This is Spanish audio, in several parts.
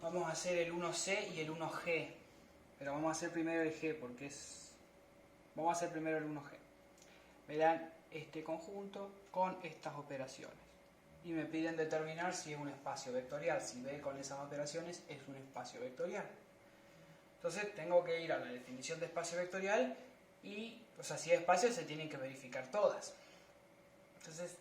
Vamos a hacer el 1C y el 1G. Pero vamos a hacer primero el G porque es... Vamos a hacer primero el 1G. Me dan este conjunto con estas operaciones. Y me piden determinar si es un espacio vectorial. Si B con esas operaciones es un espacio vectorial. Entonces tengo que ir a la definición de espacio vectorial y, o sea, si es espacio se tienen que verificar todas. Entonces,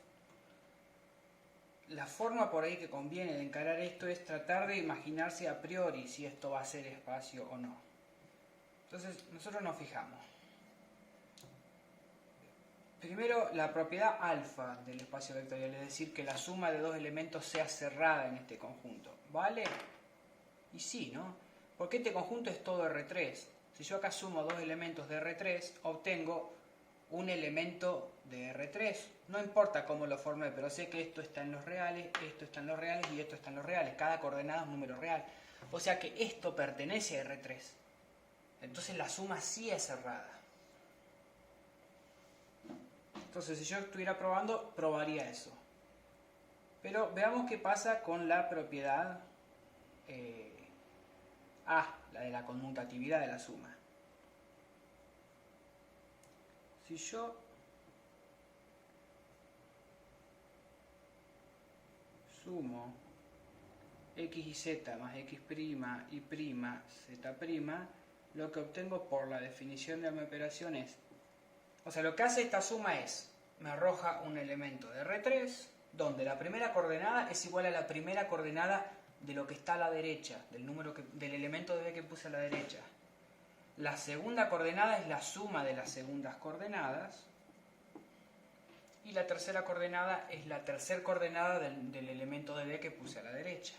la forma por ahí que conviene de encarar esto es tratar de imaginarse a priori si esto va a ser espacio o no. Entonces, nosotros nos fijamos. Primero, la propiedad alfa del espacio vectorial, es decir, que la suma de dos elementos sea cerrada en este conjunto. ¿Vale? Y sí, ¿no? Porque este conjunto es todo R3. Si yo acá sumo dos elementos de R3, obtengo un elemento de R3. No importa cómo lo formé, pero sé que esto está en los reales, esto está en los reales y esto está en los reales. Cada coordenada es un número real. O sea que esto pertenece a R3. Entonces la suma sí es cerrada. Entonces si yo estuviera probando, probaría eso. Pero veamos qué pasa con la propiedad A, la de la conmutatividad de la suma. Si yo sumo x y z más x' y prima z', lo que obtengo por la definición de mi operación es... O sea, lo que hace esta suma es, me arroja un elemento de R3, donde la primera coordenada es igual a la primera coordenada de lo que está a la derecha, del elemento de B que puse a la derecha. La segunda coordenada es la suma de las segundas coordenadas. Y la tercera coordenada es la tercera coordenada del elemento de B que puse a la derecha.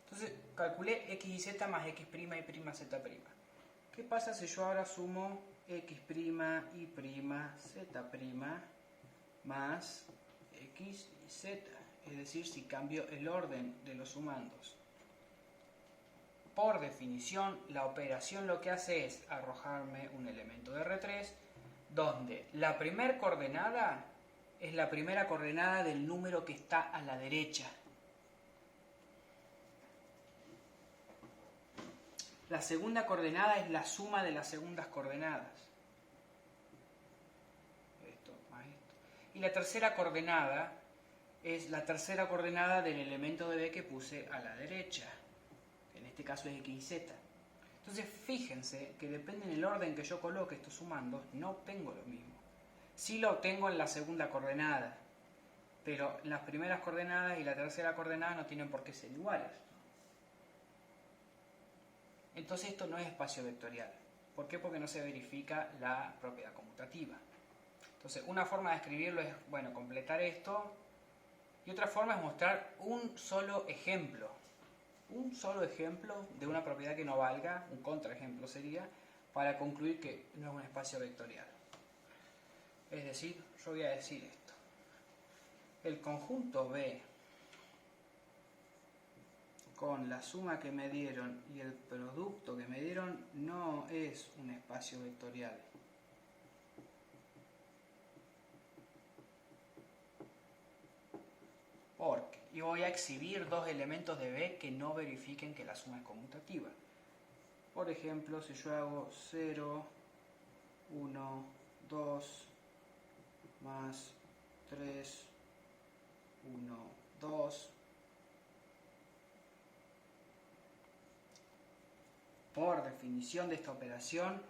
Entonces calculé x y z más x' y prima z'. ¿Qué pasa si yo ahora sumo x' y prima z' más x y z? Es decir, si cambio el orden de los sumandos. Por definición, la operación lo que hace es arrojarme un elemento de R3, donde la primera coordenada es la primera coordenada del número que está a la derecha. La segunda coordenada es la suma de las segundas coordenadas. Esto más esto. Y la tercera coordenada es la tercera coordenada del elemento de B que puse a la derecha. En este caso es x y z. Entonces fíjense que depende del orden que yo coloque estos sumandos, no obtengo lo mismo. Sí lo obtengo en la segunda coordenada, pero las primeras coordenadas y la tercera coordenada no tienen por qué ser iguales. Entonces esto no es espacio vectorial. ¿Por qué? Porque no se verifica la propiedad conmutativa. Entonces una forma de escribirlo es, bueno, completar esto, y otra forma es mostrar un solo ejemplo. Un solo ejemplo de una propiedad que no valga, un contraejemplo sería, para concluir que no es un espacio vectorial. Es decir, yo voy a decir esto. El conjunto B con la suma que me dieron y el producto que me dieron no es un espacio vectorial. Porque yo voy a exhibir dos elementos de B que no verifiquen que la suma es conmutativa. Por ejemplo, si yo hago 0, 1, 2, más 3, 1, 2, por definición de esta operación,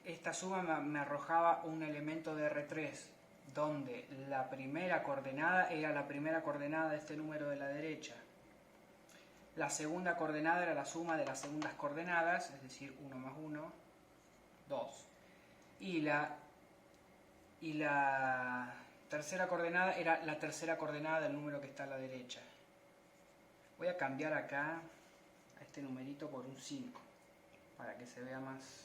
esta suma me arrojaba un elemento de R3, donde la primera coordenada era la primera coordenada de este número de la derecha. La segunda coordenada era la suma de las segundas coordenadas, es decir, 1 más 1, 2. Y la tercera coordenada era la tercera coordenada del número que está a la derecha. Voy a cambiar acá a este numerito por un 5, para que se vea más.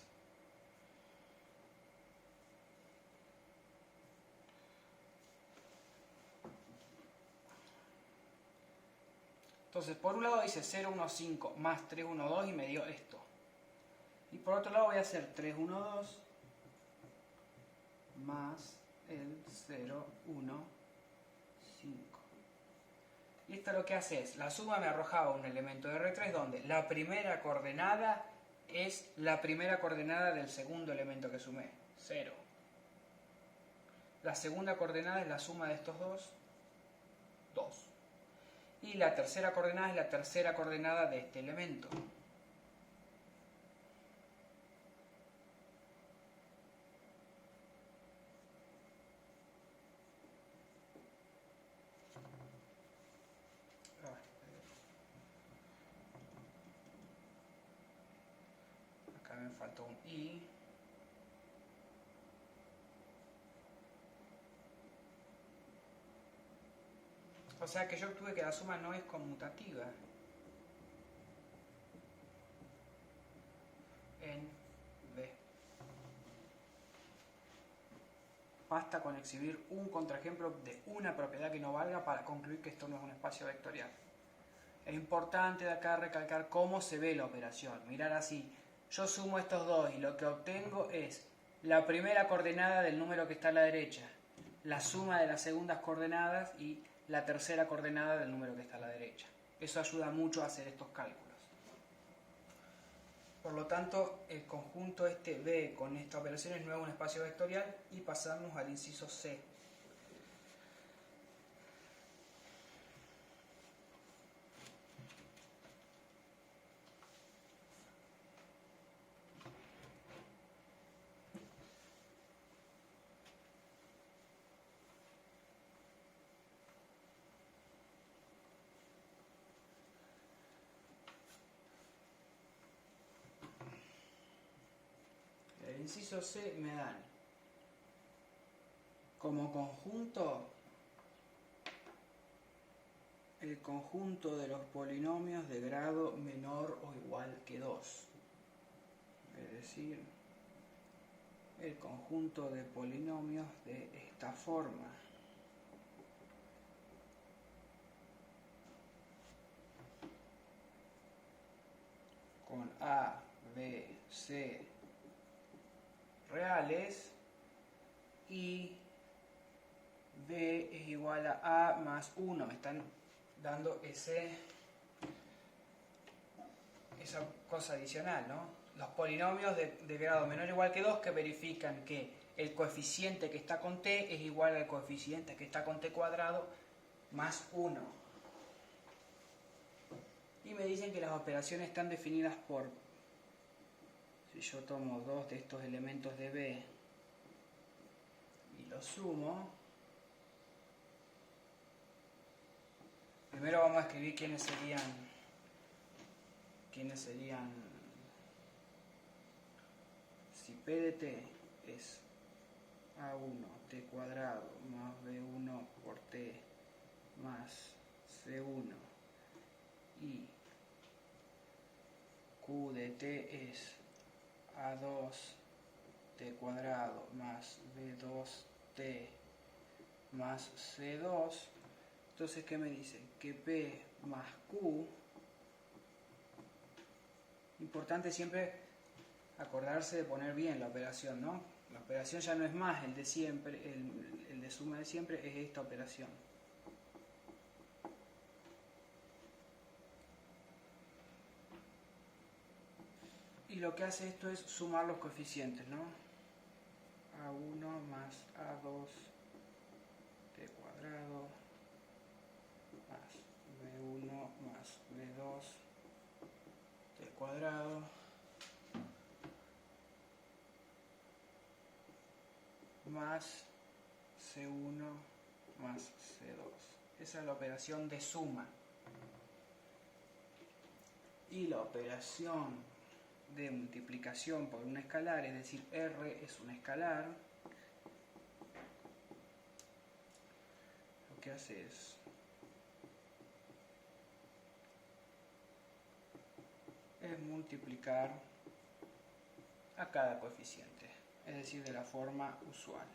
Entonces, por un lado dice 0, 1, 5 más 3, 1, 2 y me dio esto. Y por otro lado voy a hacer 3, 1, 2 más el 0, 1, 5. Esto lo que hace es, la suma me arrojaba un elemento de R3 donde la primera coordenada es la primera coordenada del segundo elemento que sumé, 0. La segunda coordenada es la suma de estos dos, 2. Y la tercera coordenada es la tercera coordenada de este elemento. Acá me faltó un i. O sea que yo obtuve que la suma no es conmutativa en B. Basta con exhibir un contraejemplo de una propiedad que no valga para concluir que esto no es un espacio vectorial. Es importante de acá recalcar cómo se ve la operación. Mirar así, yo sumo estos dos y lo que obtengo es la primera coordenada del número que está a la derecha, la suma de las segundas coordenadas y la tercera coordenada del número que está a la derecha. Eso ayuda mucho a hacer estos cálculos. Por lo tanto, el conjunto este B con esta operación no es un espacio vectorial y pasamos al inciso C. El inciso C me dan como conjunto el conjunto de los polinomios de grado menor o igual que 2. Es decir, el conjunto de polinomios de esta forma. Con A, B, C reales y B es igual a más 1. Me están dando esa cosa adicional, ¿no? Los polinomios de grado menor o igual que 2 que verifican que el coeficiente que está con t es igual al coeficiente que está con t cuadrado más 1. Y me dicen que las operaciones están definidas por, si yo tomo dos de estos elementos de B y los sumo, primero vamos a escribir quiénes serían si P de t es A1 t cuadrado más B1 por t más C1 y Q de t es A2 t cuadrado más B2t más C2, entonces ¿qué me dice? Que P más Q, importante siempre acordarse de poner bien la operación, ¿no? La operación ya no es más el de siempre, el de suma de siempre es esta operación. Y lo que hace esto es sumar los coeficientes, ¿no? A1 más A2 t cuadrado más B1 más B2 t cuadrado más C1 más C2. Esa es la operación de suma. Y la operación de multiplicación por un escalar, es decir, R es un escalar, lo que hace es multiplicar a cada coeficiente, es decir, de la forma usual.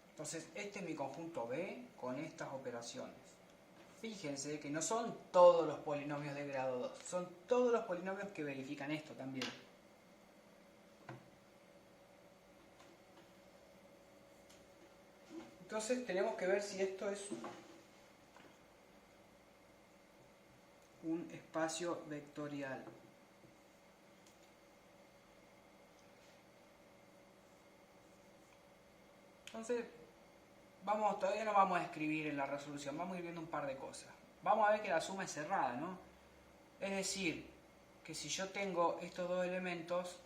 Entonces, este es mi conjunto B con estas operaciones. Fíjense que no son todos los polinomios de grado 2, son todos los polinomios que verifican esto también. Entonces tenemos que ver si esto es un espacio vectorial. Entonces, todavía no vamos a escribir en la resolución, vamos a ir viendo un par de cosas. Vamos a ver que la suma es cerrada, ¿no? Es decir, que si yo tengo estos dos elementos,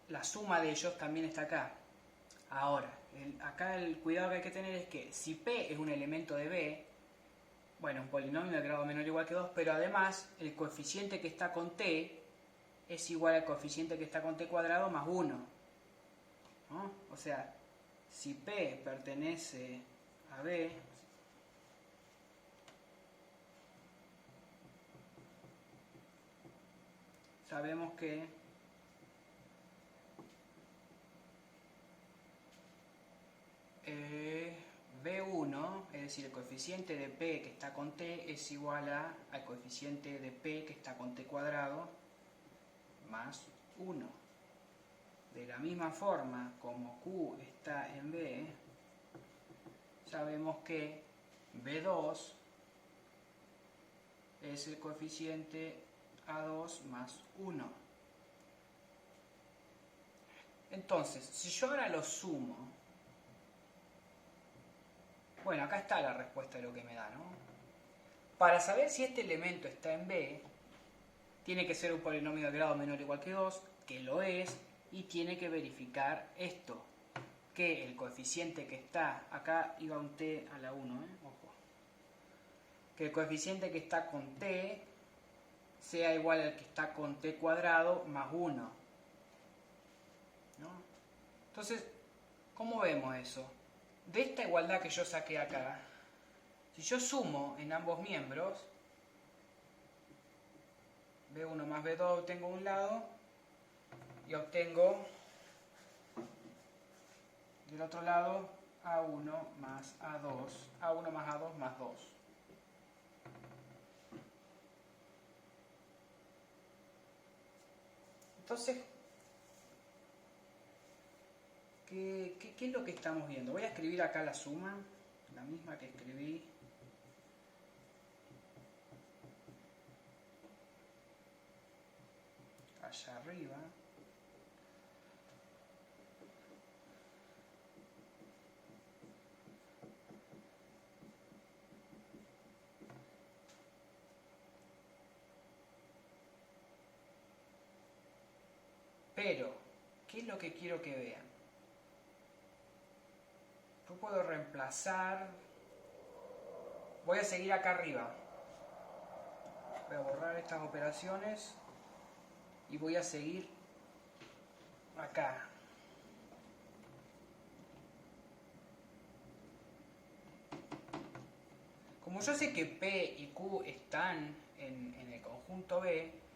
la suma de ellos también está acá. Ahora, acá el cuidado que hay que tener es que si P es un elemento de B, bueno, un polinomio de grado menor o igual que 2, pero además el coeficiente que está con T es igual al coeficiente que está con T cuadrado más 1, ¿no? O sea, si P pertenece a B, sabemos que B1, es decir, el coeficiente de P que está con T es igual al coeficiente de P que está con T cuadrado más 1. De la misma forma, como Q está en B, sabemos que B2 es el coeficiente A2 más 1. Entonces, si yo ahora lo sumo, bueno, acá está la respuesta de lo que me da, ¿no? Para saber si este elemento está en B, tiene que ser un polinomio de grado menor o igual que 2, que lo es, y tiene que verificar esto, que el coeficiente que está, acá iba un T a la 1, ojo, que el coeficiente que está con T sea igual al que está con T cuadrado más 1, ¿no? Entonces, ¿cómo vemos eso? De esta igualdad que yo saqué acá, si yo sumo en ambos miembros, B1 más B2 obtengo un lado y obtengo del otro lado A1 más A2, A1 más A2 más 2. Entonces, ¿qué es lo que estamos viendo? Voy a escribir acá la suma, la misma que escribí allá arriba. Pero, ¿qué es lo que quiero que vean? Yo puedo reemplazar, voy a seguir acá arriba, voy a borrar estas operaciones y voy a seguir acá. Como yo sé que P y Q están en el conjunto B,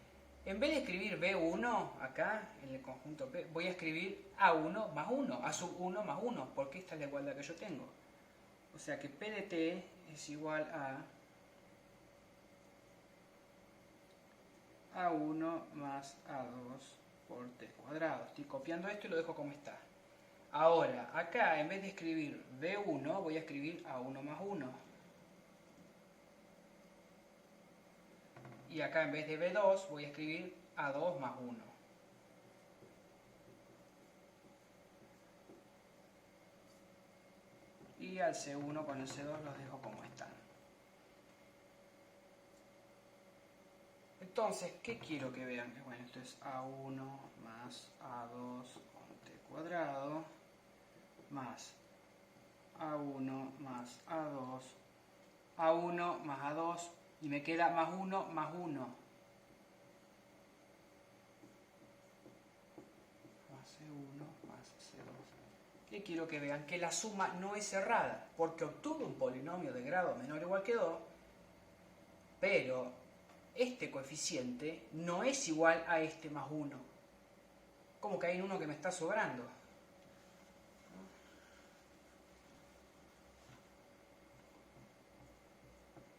en vez de escribir B1 acá en el conjunto P, voy a escribir A1 más 1, A sub 1 más 1, porque esta es la igualdad que yo tengo. O sea que P de T es igual a A1 más A2 por T cuadrado. Estoy copiando esto y lo dejo como está. Ahora, acá en vez de escribir B1, voy a escribir A1 más 1. Y acá en vez de B2 voy a escribir A2 más 1. Y al C1 con el C2 los dejo como están. Entonces, ¿qué quiero que vean? Bueno, esto es A1 más A2 con T cuadrado más A1 más A2, A1 más A2, y me queda más 1 más 1. Más C1 más C2. Y quiero que vean que la suma no es cerrada, porque obtuve un polinomio de grado menor o igual que 2, pero este coeficiente no es igual a este más 1. Como que hay uno que me está sobrando.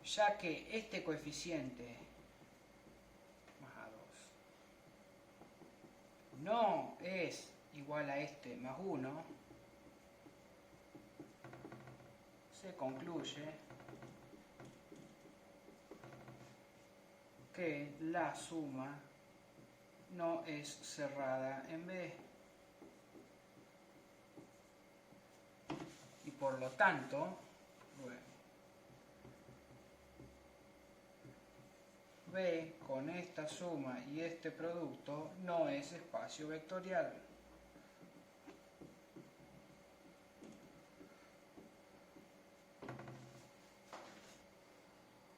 Ya que este coeficiente más A2 no es igual a este más 1, se concluye que la suma no es cerrada en B. Y por lo tanto, bueno, B con esta suma y este producto no es espacio vectorial.